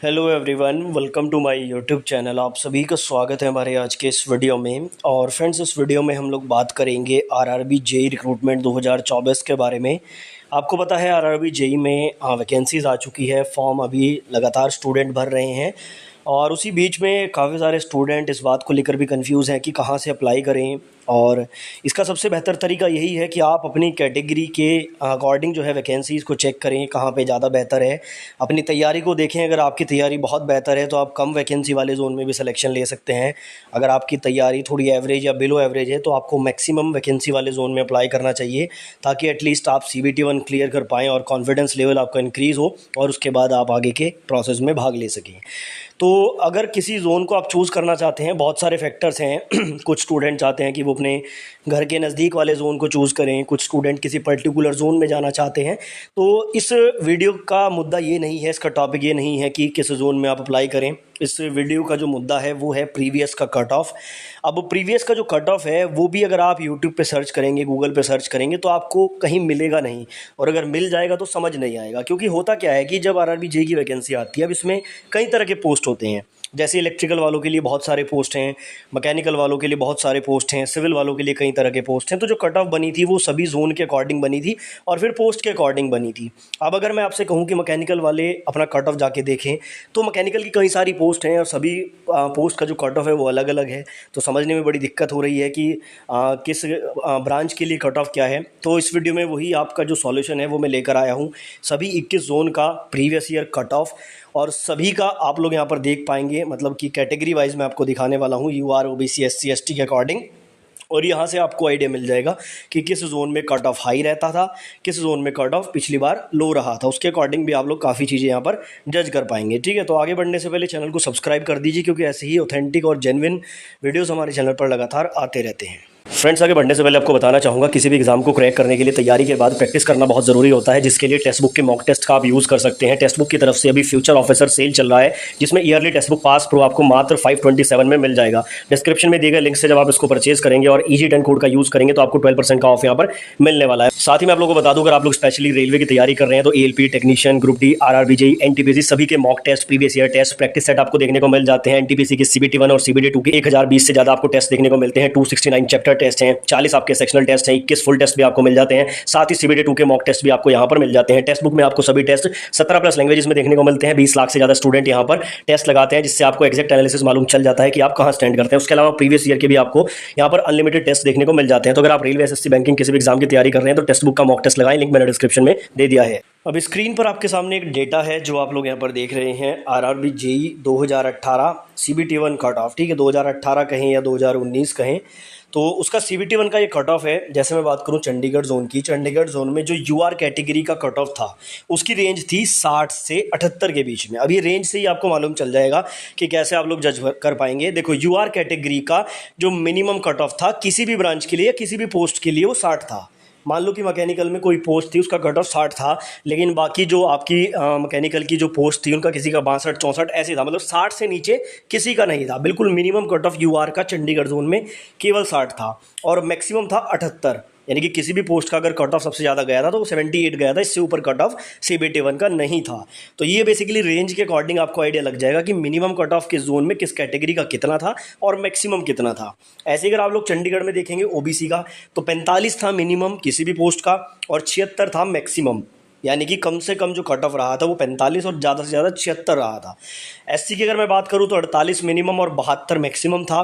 Hello everyone, welcome to my YouTube channel. आप सभी का स्वागत है हमारे आज के इस वीडियो में। और फ्रेंड्स, इस वीडियो में हम लोग बात करेंगे आरआरबी जेई रिक्रूटमेंट 2024 के बारे में। आपको पता है आरआरबी जेई में वैकेंसीज़ आ चुकी है, फॉर्म अभी लगातार स्टूडेंट भर रहे हैं और उसी बीच में काफ़ी सारे स्टूडेंट इस बात को लेकर भी कंफ्यूज हैं कि कहाँ से अप्लाई करें। और इसका सबसे बेहतर तरीका यही है कि आप अपनी कैटेगरी के अकॉर्डिंग जो है वैकेंसीज़ को चेक करें, कहाँ पे ज़्यादा बेहतर है। अपनी तैयारी को देखें, अगर आपकी तैयारी बहुत बेहतर है तो आप कम वैकेंसी वाले जोन में भी सिलेक्शन ले सकते हैं। अगर आपकी तैयारी थोड़ी एवरेज या बिलो एवरेज है तो आपको मैक्सिमम वैकेंसी वाले जोन में अप्लाई करना चाहिए, ताकि एटलीस्ट आप CBT 1 क्लियर कर पाएँ और कॉन्फिडेंस लेवल आपका इंक्रीज़ हो और उसके बाद आप आगे के प्रोसेस में भाग ले सकें। तो अगर किसी ज़ोन को आप चूज़ करना चाहते हैं, बहुत सारे फैक्टर्स हैं कुछ स्टूडेंट चाहते हैं कि वो अपने घर के नज़दीक वाले ज़ोन को चूज़ करें, कुछ स्टूडेंट किसी पर्टिकुलर ज़ोन में जाना चाहते हैं। तो इस वीडियो का मुद्दा ये नहीं है, इसका टॉपिक ये नहीं है कि किस ज़ोन में आप अप्लाई करें। इस वीडियो का जो मुद्दा है वो है प्रीवियस का कट ऑफ। अब प्रीवियस का जो कट ऑफ है वो भी अगर आप यूट्यूब पे सर्च करेंगे, गूगल पे सर्च करेंगे तो आपको कहीं मिलेगा नहीं, और अगर मिल जाएगा तो समझ नहीं आएगा। क्योंकि होता क्या है कि जब आरआरबी जेई की वैकेंसी आती है, अब इसमें कई तरह के पोस्ट होते हैं। जैसे इलेक्ट्रिकल वालों के लिए बहुत सारे पोस्ट हैं, मैकेनिकल वालों के लिए बहुत सारे पोस्ट हैं, सिविल वालों के लिए कई तरह के पोस्ट हैं। तो जो कट ऑफ बनी थी वो सभी जोन के अकॉर्डिंग बनी थी और फिर पोस्ट के अकॉर्डिंग बनी थी। अब अगर मैं आपसे कहूँ कि मैकेनिकल वाले अपना कट ऑफ जाके देखें तो मैकेनिकल की कई सारी पोस्ट हैं और सभी पोस्ट का जो कट ऑफ है वो अलग अलग है। तो समझने में बड़ी दिक्कत हो रही है कि किस ब्रांच के लिए कट ऑफ क्या है। तो इस वीडियो में वही आपका जो सॉल्यूशन है वो मैं लेकर आया हूँ, सभी 21 जोन का प्रीवियस ईयर कट ऑफ, और सभी का आप लोग यहाँ पर देख पाएंगे। मतलब कि कैटेगरी वाइज मैं आपको दिखाने वाला हूँ, UR OBC SC ST के अकॉर्डिंग। और यहाँ से आपको आइडिया मिल जाएगा कि किस जोन में कट ऑफ हाई रहता था, किस जोन में कट ऑफ पिछली बार लो रहा था। उसके अकॉर्डिंग भी आप लोग काफ़ी चीज़ें यहाँ पर जज कर पाएंगे। ठीक है, तो आगे बढ़ने से पहले चैनल को सब्सक्राइब कर दीजिए, क्योंकि ऐसे ही ऑथेंटिक और जेन्युइन वीडियोस हमारे चैनल पर लगातार आते रहते हैं। फ्रेंड्स, आगे बढ़ने से पहले आपको बताना चाहूँगा, किसी भी एग्जाम को क्रैक करने के लिए तैयारी के बाद प्रैक्टिस करना बहुत ज़रूरी होता है, जिसके लिए टेक्स्ट बुक के मॉक टेस्ट का आप यूज़ कर सकते हैं। टेक्स्ट बुक की तरफ से अभी फ्यूचर ऑफिसर सेल चल रहा है, जिसमें yearly text book pass pro आपको मात्र 527 में मिल जाएगा। डिस्क्रिप्शन में दिए गए लिंक से जब आप इसको परचेज करेंगे और EG10 कोड का यूज़ करेंगे तो आपको 12% का ऑफ यहाँ पर मिलने वाला है। साथ ही मैं आप लोगों को बता दूँ, अगर आप लोग स्पेशली रेलवे की तैयारी कर रहे हैं तो ALP technician, group D, RRB JE, NTPC सभी के mock test, previous year test, practice set आपको देखने को मिल जाते हैं। NTPC के CBT 1 और CBT 2 के 1020 से ज़्यादा आपको टेस्ट देखने को मिलते हैं। 269 चैप्टर टेस्ट हैं, 40 आपके सेक्शनल टेस्ट हैं, 21 फुल टेस्ट भी आपको मिल जाते हैं। साथ ही CBT 2 के मॉक टेस्ट भी आपको यहाँ पर मिल जाते हैं। टेक्स्ट बुक में आपको सभी टेस्ट 17+ लैंग्वेजेस में देखने को मिलते हैं। 20 लाख से ज़्यादा स्टूडेंट यहाँ पर टेस्ट लगाते हैं, जिससे आपको एग्जैक्ट एनालिसिस मालूम चल जाता है कि आप कहाँ स्टैंड करते हैं। उसके अलावा प्रीवियस ईयर के भी आपको यहाँ पर अनलिमिटेड टेस्ट देखने को मिल जाते हैं। तो अगर आप रेलवे, SSC, बैंकिंग किसी भी एग्जाम की तैयारी कर रहे हैं तो टेक्स्ट बुक का मॉक टेस्ट लगाएं, लिंक मैंने डिस्क्रिप्शन में दे दिया है। अब स्क्रीन पर आपके सामने एक डेटा है जो आप लोग यहाँ पर देख रहे हैं, RRB JE 2018 CBT 1 cut off. ठीक है, 2018 कहें या 2019 कहें, तो उसका CBT 1 का ये कट ऑफ है। जैसे मैं बात करूं चंडीगढ़ जोन की, चंडीगढ़ जोन में जो UR कैटेगरी का कट ऑफ था उसकी रेंज थी 60 से 78 के बीच में। अब ये रेंज से ही आपको मालूम चल जाएगा कि कैसे आप लोग जज कर पाएंगे। देखो, UR कैटेगरी का जो मिनिमम कट ऑफ था किसी भी ब्रांच के लिए या किसी भी पोस्ट के लिए वो 60 था। मान लो कि मैकेनिकल में कोई पोस्ट थी, उसका कट ऑफ 60 था, लेकिन बाकी जो आपकी मैकेनिकल की जो पोस्ट थी उनका किसी का 62 64 ऐसे था। मतलब 60 से नीचे किसी का नहीं था। बिल्कुल मिनिमम कट ऑफ UR का चंडीगढ़ जोन में केवल 60 था और मैक्सिमम था 78। यानी कि किसी भी पोस्ट का अगर कट ऑफ सबसे ज़्यादा गया था तो वो 78 गया था, इससे ऊपर कट ऑफ CBT 1 का नहीं था। तो ये बेसिकली रेंज के अकॉर्डिंग आपको आइडिया लग जाएगा कि मिनिमम कट ऑफ किस जोन में किस कैटेगरी का कितना था और मैक्सिमम कितना था। ऐसे अगर आप लोग चंडीगढ़ में देखेंगे OBC का, तो 45 था मिनिमम किसी भी पोस्ट का और 76 था मैक्सिमम। यानी कि कम से कम जो कट ऑफ रहा था वो 45 और ज़्यादा से ज़्यादा 76 रहा था। SC की अगर मैं बात करूँ तो 48 मिनिमम और 72 मैक्सिमम था।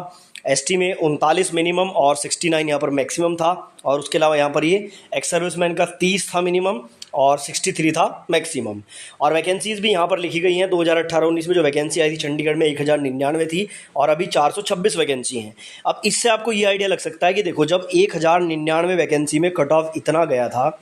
ST में 39 मिनिमम और 69 यहाँ पर मैक्सिमम था। और उसके अलावा यहाँ पर ये एक्स सर्विसमैन का 30 था मिनिमम और 63 था मैक्सिमम। और वैकेंसीज़ भी यहाँ पर लिखी गई हैं। 2018-19 में जो वैकेंसी आई थी चंडीगढ़ में 1099 थी और अभी 426 वैकेंसी हैं। अब इससे आपको ये आइडिया लग सकता है कि देखो, जब 1099 वैकेंसी में कट ऑफ इतना गया था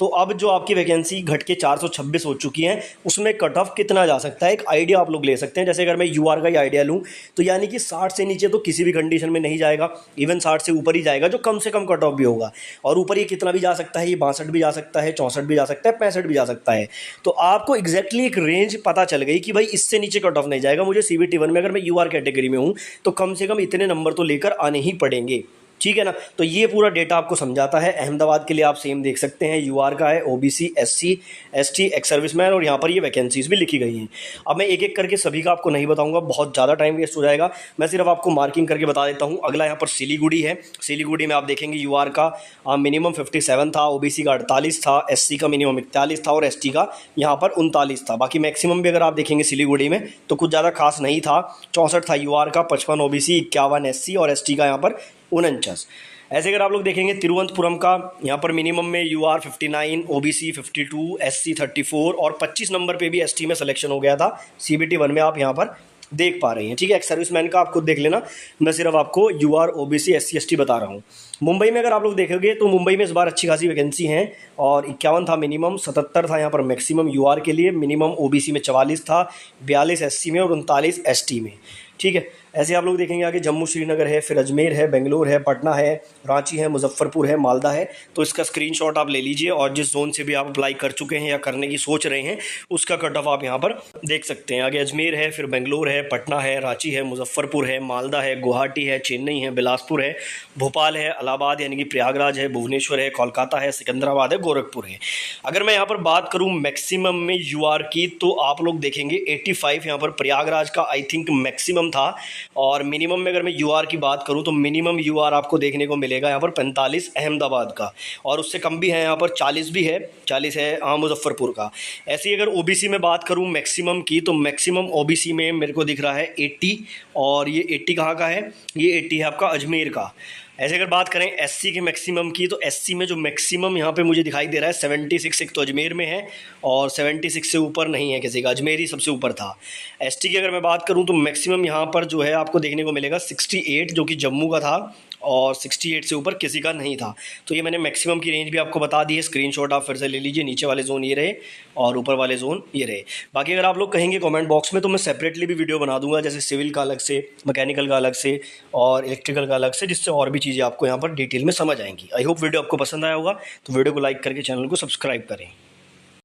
तो अब जो आपकी वैकेंसी घट के 426 हो चुकी हैं, उसमें कट ऑफ कितना जा सकता है, एक आइडिया आप लोग ले सकते हैं। जैसे अगर मैं UR का ही आइडिया लूँ तो यानी कि 60 से नीचे तो किसी भी कंडीशन में नहीं जाएगा, इवन 60 से ऊपर ही जाएगा जो कम से कम कट ऑफ भी होगा। और ऊपर ये कितना भी जा सकता है, ये 62 भी जा सकता है, 64 भी जा सकता है, 65 भी जा सकता है। तो आपको एग्जैक्टली एक रेंज पता चल गई कि भाई इससे नीचे कट ऑफ नहीं जाएगा। मुझे CBT 1 में अगर मैं UR कैटेगरी में हूँ तो कम से कम इतने नंबर तो लेकर आने ही पड़ेंगे। ठीक है ना। तो ये पूरा डेटा आपको समझाता है। अहमदाबाद के लिए आप सेम देख सकते हैं, यूआर का है, OBC, SC, ST, ex serviceman, और यहाँ पर ये वैकेंसीज भी लिखी गई हैं। अब मैं एक एक करके सभी का आपको नहीं बताऊंगा, बहुत ज़्यादा टाइम वेस्ट हो जाएगा। मैं सिर्फ आपको मार्किंग करके बता देता हूँ। अगला यहाँ पर सिलीगुड़ी है। सिलीगुड़ी में आप देखेंगे यूआर का मिनिमम 57 था, ओबीसी का 48 था, एससी का मिनिमम 41 था और एसटी का यहाँ पर 39 था। बाकी मैक्सिमम भी अगर आप देखेंगे सिलीगुड़ी में तो कुछ ज़्यादा खास नहीं था। 64 था यूआर का, 55 ओबीसी, 51 एससी और एसटी का यहाँ पर 49। ऐसे अगर आप लोग देखेंगे तिरुवनंतपुरम का, यहाँ पर मिनिमम में यूआर 59, ओबीसी 52, एससी 34 और 25 नंबर पे भी एसटी में सिलेक्शन हो गया था। सीबीटी 1 में आप यहाँ पर देख पा रहे हैं। ठीक है, एक्स सर्विसमैन का आप खुद देख लेना, मैं सिर्फ आपको यूआर, ओबीसी, एससी, एसटी बता रहा हूँ। मुंबई में अगर आप लोग देखोगे तो मुंबई में इस बार अच्छी खासी वैकेंसी हैं, और 51 था मिनिमम, 77 था यहाँ पर मैक्सिमम यूआर के लिए, मिनिमम ओबीसी में 44 था, 42 एससी में और 39 एसटी में। ठीक है, ऐसे आप लोग देखेंगे आगे जम्मू श्रीनगर है, फिर अजमेर है, बेंगलोर है, पटना है, रांची है, मुजफ्फरपुर है, मालदा है। तो इसका स्क्रीनशॉट आप ले लीजिए, और जिस जोन से भी आप अप्लाई कर चुके हैं या करने की सोच रहे हैं उसका कट ऑफ आप यहाँ पर देख सकते हैं। आगे अजमेर है, फिर बेंगलोर है, पटना है, रांची है, मुजफ्फरपुर है, मालदा है, गुवाहाटी है, चेन्नई है, बिलासपुर है, भोपाल है, इलाहाबाद यानी कि प्रयागराज है, भुवनेश्वर है, कोलकाता है, सिकंदराबाद है, गोरखपुर है। अगर मैं यहाँ पर बात करूँ मैक्सिमम में यूआर की, तो आप लोग देखेंगे 85 यहाँ पर प्रयागराज का आई थिंक मैक्सिमम था, और मिनिमम में अगर मैं यूआर की बात करूं तो मिनिमम यूआर आपको देखने को मिलेगा यहाँ पर 45 अहमदाबाद का, और उससे कम भी है यहाँ पर 40 भी है, 40 है मुजफ्फरपुर का। ऐसे ही अगर ओबीसी में बात करूं मैक्सिमम की, तो मैक्सिमम ओबीसी में मेरे को दिख रहा है 80, और ये 80 कहाँ का है, ये 80 है आपका अजमेर का। ऐसे अगर बात करें एससी के मैक्सिमम की, तो एससी में जो मैक्सिमम यहाँ पे मुझे दिखाई दे रहा है 76, एक तो अजमेर में है, और 76 से ऊपर नहीं है किसी का, अजमेर ही सबसे ऊपर था। एसटी की अगर मैं बात करूँ तो मैक्सिमम यहाँ पर जो है आपको देखने को मिलेगा 68, जो कि जम्मू का था, और 68 से ऊपर किसी का नहीं था। तो ये मैंने मैक्सिमम की रेंज भी आपको बता दी है, स्क्रीनशॉट आप फिर से ले लीजिए। नीचे वाले जोन ये रहे और ऊपर वाले जोन ये रहे। बाकी अगर आप लोग कहेंगे कमेंट बॉक्स में तो मैं सेपरेटली भी वीडियो बना दूंगा, जैसे सिविल का अलग से, मैकेनिकल का अलग से और इलेक्ट्रिकल का अलग से, जिससे और भी चीज़ें आपको यहाँ पर डिटेल में समझ आएंगी। आई होप वीडियो आपको पसंद आया होगा, तो वीडियो को लाइक करके चैनल को सब्सक्राइब करें।